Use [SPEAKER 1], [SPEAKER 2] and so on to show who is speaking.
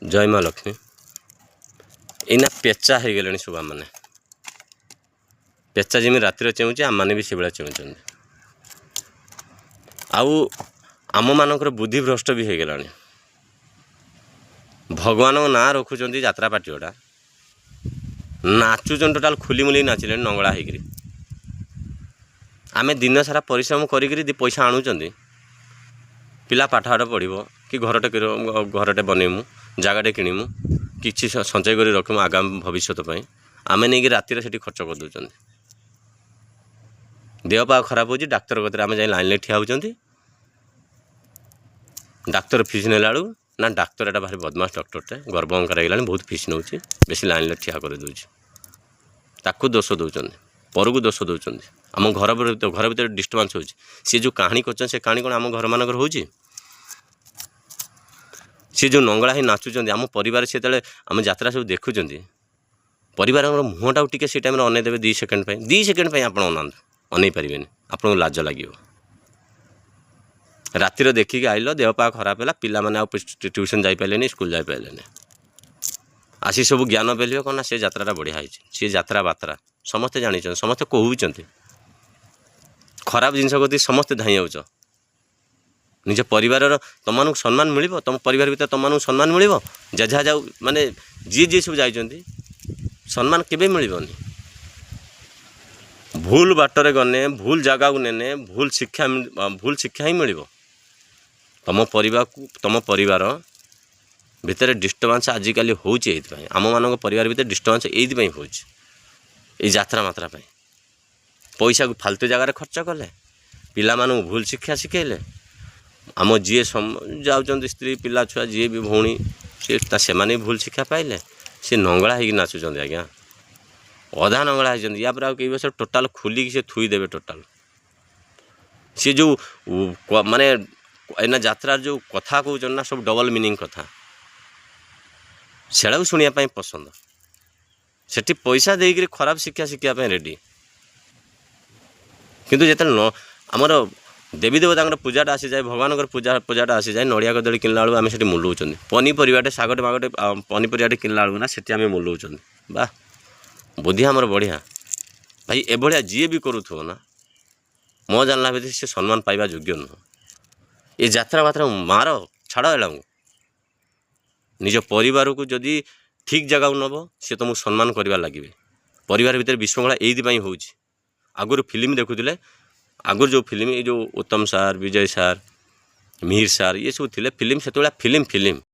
[SPEAKER 1] जय माँ लक्ष्मी एना पेचा हो गले सब आम मैंने पेचा जमी रातिर चेउचे आम मैंने भी से भाया चेउं आम मानकर बुद्धि भ्रष्ट भी हो गला भगवान ना रखुच्च जात्रा पार्टी गुड़ा नाचुचन टोटाल खुलीमुली नाचिले नंगला होकर आम दिन सारा परिश्रम करी पैसा आणुचंदी पिला पाठपाठ पढ़ो कि घरटे बनईमु जगाटे किणीमु किसी संचय कर रखमु आगामी भविष्य आम नहीं रातिर से खर्च कर दौरान देह पा खराब हो डाक्तर कतर आम जाए लाइन ठिया होती डाक्तर फीस नेला ना डाक्तर एटा भारी बदमाश डॉक्टरटे गर्भ अंकार होगा बहुत फीस नौ बेसी लाइन ठिया कर ताकू दोष दौरान परकू दोष दौरान आम घर भर डिस्टर्बांस हो सी जो कहानी कर से कहानी कौन आम घर मानक हो सी जो नंगला ही नाचुंट आम परिवार से आम यात्रा सब देखुं परिवार मुहटा टी से टाइम अनईदेवे 2 सेकेंड 2 सेकेंड आप अनई पारे आपको लाज लगे रातिर देखिक आइल देह पा खराब है पिला माने ट्यूशन जापारे स्कूल जापारे आसी सब ज्ञान पेल कौन से यात्रा बढ़िया है सी यात्रा बात्रा समस्ते जानी समस्ते कहते खराब जिनस प्रति समस्ते धाई जाऊच निज परिवार तुम सम्मान मिल तुम परिवार भीतर तुम सम्मान मिल जेझा जाऊ माने जी जी सब जाइए सम्मान केबे मिलबनी भूल बाटर गने भूल जगह को नेने भूल शिक्षा ही मिल तुम परिवार भितर डिस्टर्बांस आजिकल हो आम मान परिवार भीतर डिस्टर्बांस ये हो यात्रा मात्रा पैसा को फालतू जगार खर्च कले पिला मानू भूल शिक्षा शिखेले आम जी जाऊँ स्त्री पिला छुआ जी भी भौणी से माने भूल शिक्षा पाइले सी नंगला हो नाचुंट आज्ञा अधा नंगला होती या पर कई बस टोटाल खुलिक से थुई देवे टोटाल सी जो माने एना यात्रा जो कथा कहते ना सब डबल मीनिंग कथा से शुणापी पसंद सेठी पैसा देकर खराब शिक्षा शिखापी रेडी किंतु जिते न आमर देवी देवता पूजाटा आसी जाए भगवान पूजाटा आसी जाए नड़िया कदली किनला बेलू आम से मुलौं पनीपरिवाटे सागटे मागटे पनीपरिवाटे किनला बेलू ना से आम मुलौं बा बुद्धि आमर बढ़िया भाई एभलिया जी भी करूथो ना मो जानला भीतर से सम्मान पाइबा योग्य नुह ये यात्रा मात्रा मार छाड़ है निज परिवार को जदि ठीक जगह नब सी तुमको सम्मान करवा लगे परिवार भीतर विशृंखला ये हो आगुरी फिल्म देखुले आगुरी जो फिल्म ये जो उत्तम सार विजय सार मिहिर सार ये सब थे फिल्म से फिल्म